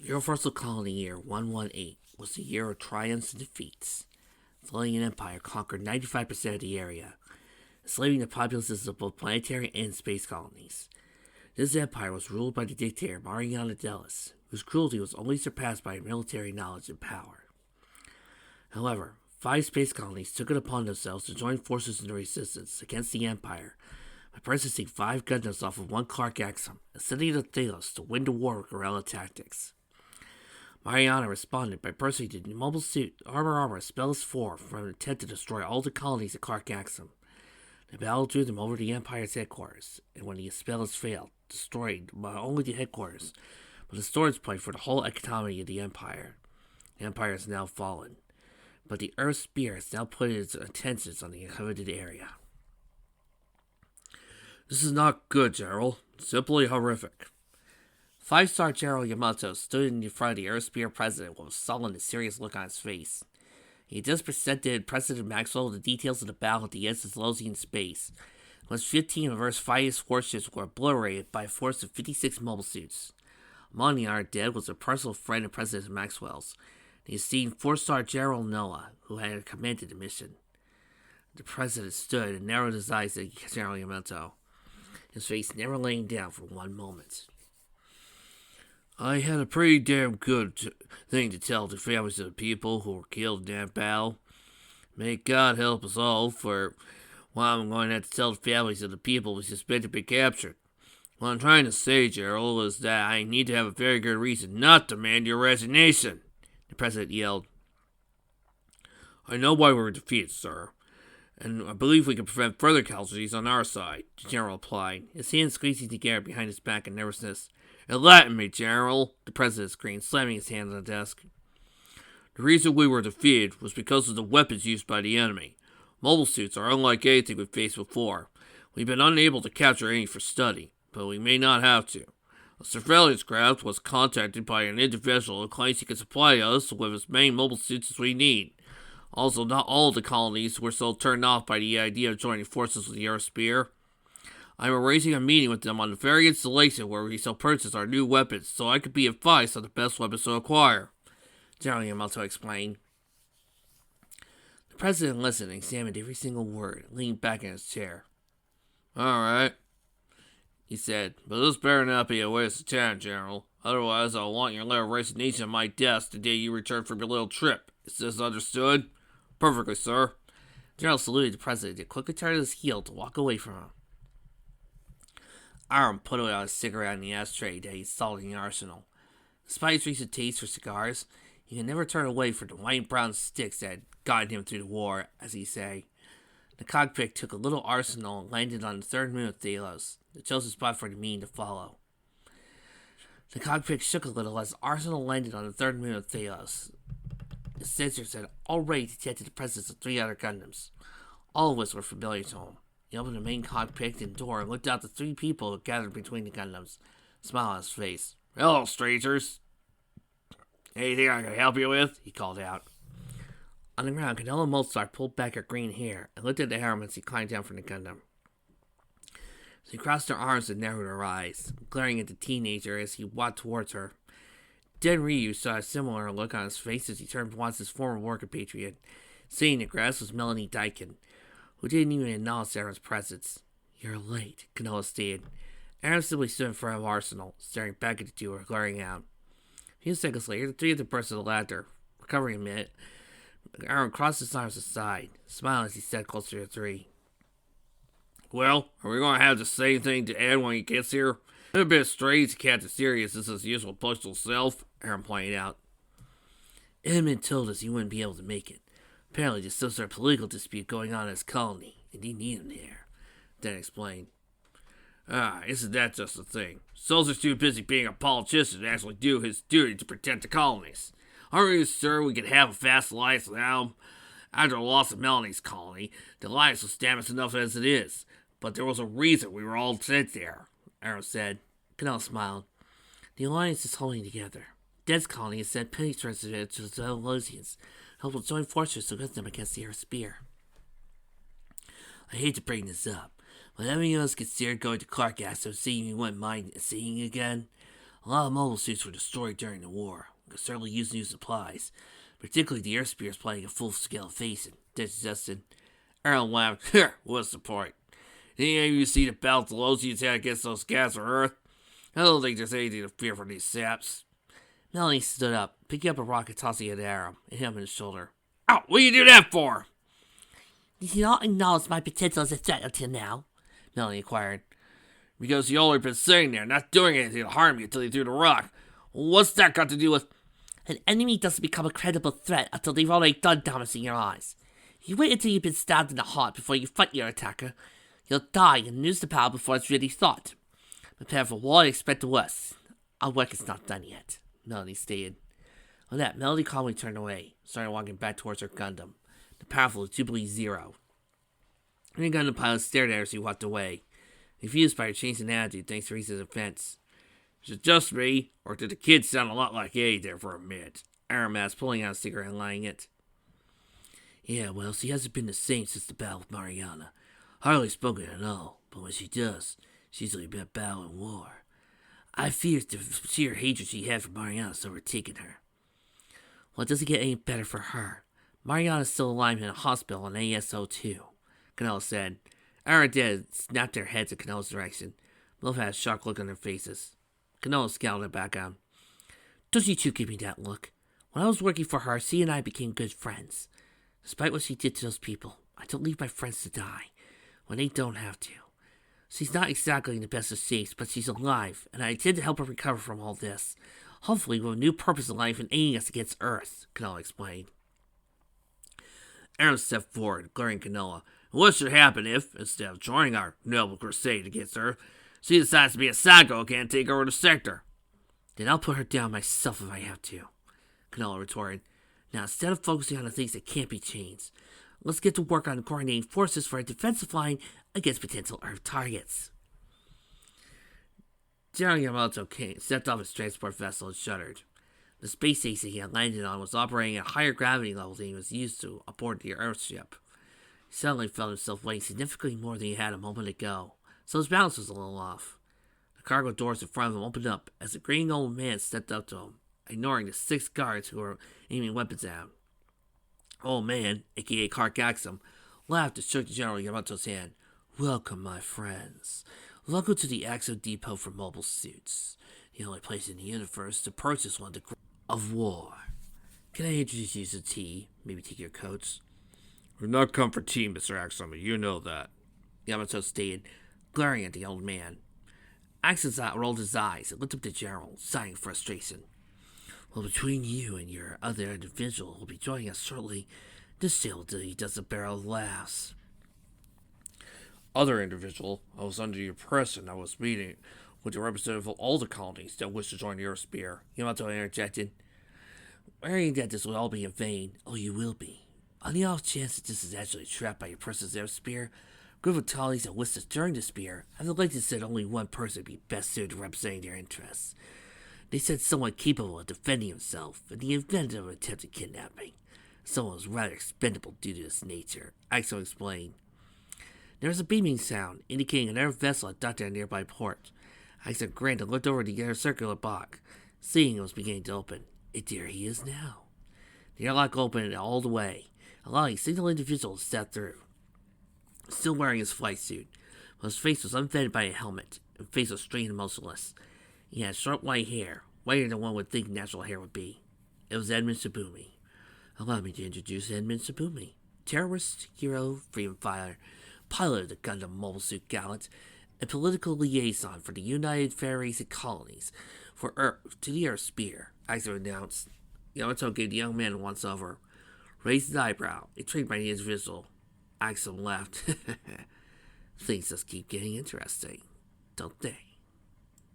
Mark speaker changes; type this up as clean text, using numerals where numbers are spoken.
Speaker 1: Universal Colony Year 118 was the year of triumphs and defeats. The Alien Empire conquered 95% of the area, enslaving the populaces of both planetary and space colonies. This empire was ruled by the dictator Mariana Delis, whose cruelty was only surpassed by military knowledge and power. However, 5 space colonies took it upon themselves to join forces in the resistance against the Empire by purchasing 5 Gundams off of one Clark Axum and sending it to Delos to win the war with guerrilla tactics. Mariana responded by purchasing the mobile suit Armor Spells 4 from an attempt to destroy all the colonies at Clark Axum. The battle drew them over to the Empire's headquarters, and when the spells failed, destroyed not only the headquarters, but the storage point for the whole economy of the Empire. The Empire is now fallen, but the Earth Spear has now put its attentions on the inhabited area.
Speaker 2: This is not good, General. Simply horrific.
Speaker 1: 5-star General Yamato stood in front of the Earth Spear president with a sullen and serious look on his face. He just presented President Maxwell the details of the battle at the Losian space, when 15 of Earth's finest warships were obliterated by a force of 56 mobile suits. Among the honored dead was a personal friend of President Maxwell's, the esteemed 4-star General Noah, who had commanded the mission. The president stood and narrowed his eyes at General Yamato, his face never laying down for one moment.
Speaker 2: I had a pretty damn good thing to tell the families of the people who were killed in that battle. May God help us all, for what I'm going to have to tell the families of the people we suspect to be captured. What I'm trying to say, Gerald, is that I need to have a very good reason not to demand your resignation, the president yelled. I know why we were defeated, sir, and I believe we can prevent further casualties on our side, the general replied, his hands squeezing together behind his back in nervousness. Enlighten me, General, the president screamed, slamming his hand on the desk. The reason we were defeated was because of the weapons used by the enemy. Mobile suits are unlike anything we've faced before. We've been unable to capture any for study, but we may not have to. A surveillance craft was contacted by an individual who claims he can supply us with as many mobile suits as we need. Also, not all of the colonies were so turned off by the idea of joining forces with the Earth Spear. I'm arranging a meeting with them on the very installation where we shall purchase our new weapons, so I could be advised on the best weapons to acquire, General Yamato explained. The president listened and examined every single word, leaning back in his chair. All right, he said, but this better not be a waste of time, General. Otherwise, I'll want your letter of resignation on my desk the day you return from your little trip. Is this understood? Perfectly, sir.
Speaker 1: General saluted the president and quickly turned his heel to walk away from him. Aram put out a cigarette in the ashtray that he installed in the arsenal. Despite his recent taste for cigars, he could never turn away from the white and brown sticks that had gotten him through the war, as he say. The cockpit took a little arsenal and landed on the 3rd moon of Delos, the chosen spot for the meeting to follow. The cockpit shook a little as the arsenal landed on the 3rd moon of Delos. The sensors had already detected the presence of 3 other Gundams, all of which were familiar to him. He opened the main cockpit and door and looked out the 3 people who gathered between the Gundams, a smile on his face.
Speaker 2: Hello, strangers. Anything I can help you with? He called out.
Speaker 1: On the ground, Canella Molstar pulled back her green hair and looked at the harem as he climbed down from the Gundam. She crossed her arms and narrowed her eyes, glaring at the teenager as he walked towards her. Den Ryu saw a similar look on his face as he turned towards his former war compatriot. Sitting in the grass was Melanie Daikin, who didn't even acknowledge Aaron's presence. You're late, Canola stated. Aaron simply stood in front of Arsenal, staring back at the two, glaring out. A few seconds later, the 3 of them burst to the ladder. Recovering a minute, Aaron crossed his arms aside, smiling as he sat closer to the 3.
Speaker 2: Well, are we going to have the same thing to add when he gets here? It's a bit strange to Captain Sirius as his usual postal self, Aaron pointed out.
Speaker 1: Edmund told us he wouldn't be able to make it. Apparently, there's some sort of political dispute going on in his colony, and he need him there, Dan explained.
Speaker 2: Isn't that just the thing? Soldier's too busy being a politician to actually do his duty to protect the colonies. Aren't you sure we could have a fast alliance without him? After the loss of Melanie's colony, the alliance was damaged enough as it is, but there was a reason we were all sent there, Aaron said.
Speaker 1: Canal smiled. The alliance is holding together. Dead's colony has sent peace representatives to the Losians, help with joint forces to lift them against the Earth Spear. I hate to bring this up, but having us considered going to Clark Axum, seeing you wouldn't mind seeing again. A lot of mobile suits were destroyed during the war. We could certainly use new supplies, particularly the air spears playing a full-scale phase-in. Ted suggested.
Speaker 2: Aaron laughed. What's the point? Didn't any of you see the battle Delosi's had against those guys on Earth? I don't think there's anything to fear from these saps.
Speaker 1: Melanie stood up, picking up a rock and tossing it at Aaron, and hit him in the shoulder.
Speaker 2: Ow, what do you do that for?
Speaker 1: Did you not acknowledge my potential as a threat until now? Melanie inquired.
Speaker 2: Because you only been sitting there, not doing anything to harm you until you threw the rock. What's that got to do with...
Speaker 1: An enemy doesn't become a credible threat until they've already done damage in your eyes. If you wait until you've been stabbed in the heart before you fight your attacker, you'll die and lose the power before it's really thought. Prepare for war and expect the worst. Our work is not done yet, Melanie stated. On that, Melody calmly turned away, started walking back towards her Gundam, the powerful Jubilee Zero. The Gundam pilot stared at her as he walked away, confused by her change in attitude thanks to recent events.
Speaker 2: Is it just me, or did the kid sound a lot like A there for a minute?
Speaker 1: Aaron asked, pulling out a cigarette and lighting it. Yeah, well, she hasn't been the same since the battle with Mariana. Hardly spoken at all, but when she does, she's usually been battle and war. I fear the sheer hatred she had for Mariana's overtaken her. Well, it doesn't get any better for her. Mariana's still alive in a hospital on ASO2, Canella said. Aaron did snapped their heads in Canella's direction. Both had a shocked look on their faces. Canella scowled at back on. Don't you two give me that look. When I was working for her, she and I became good friends. Despite what she did to those people, I don't leave my friends to die when they don't have to. She's not exactly in the best of shapes, but she's alive, and I intend to help her recover from all this. Hopefully with a new purpose in life and aiming us against Earth, Canella explained.
Speaker 2: Aaron stepped forward, glaring at Canella. What should happen if, instead of joining our noble crusade against Earth, she decides to be a psycho again and take over the sector?
Speaker 1: Then I'll put her down myself if I have to, Canella retorted. Now, instead of focusing on the things that can't be changed, let's get to work on coordinating forces for a defensive line against potential Earth targets. General Yamato stepped off his transport vessel and shuddered. The space station he had landed on was operating at a higher gravity level than he was used to aboard the Earthship. He suddenly felt himself weighing significantly more than he had a moment ago, so his balance was a little off. The cargo doors in front of him opened up as a green old man stepped up to him, ignoring the 6 guards who were aiming weapons at him. Old man, aka Clark Axum, laughed and shook General Yamato's hand. Welcome, my friends. Welcome to the Axo Depot for mobile suits, the only place in the universe to purchase one of war. Can I introduce you to tea? Maybe take your coats?
Speaker 2: We've not come for tea, Mr. Axum, you know that,
Speaker 1: Yamato stated, glaring at the old man. Axum rolled his eyes and looked up at the General, sighing in frustration. Well, between you and your other individual who will be joining us shortly, this tale does a barrel of laughs.
Speaker 2: Other individual, I was under the impression I was meeting with the representative of all the colonies that wish to join the Earth Spear,
Speaker 1: Yamato interjected. Worrying that this will all be in vain, you will be. On the off chance that this is actually trapped by your person's Earth Spear, a group of colonies that wish to join the Spear have elected that only one person would be best suited to represent their interests. They said someone capable of defending himself in the event of an attempted kidnapping. Someone was rather expendable due to his nature, Axel explained. There was a beaming sound, indicating another vessel had docked at a nearby port. Axel grinned and looked over the air circular box, seeing it was beginning to open. And there he is now. The airlock opened all the way, allowing a single individual to step through. Still wearing his flight suit, but his face was unfettered by a helmet, and face was straight and motionless. He had short white hair, whiter than one would think natural hair would be. It was Edmund Tsubumi. Allow me to introduce Edmund Tsubumi, terrorist, hero, freedom fighter, pilot of the Gundam Mobile Suit Gallant, and political liaison for the United Federated Colonies for Earth to the Earth Spear, Axel announced. Yamato gave the young man a once-over, raised his eyebrow, intrigued by the individual. Axel laughed. Things just keep getting interesting, don't they?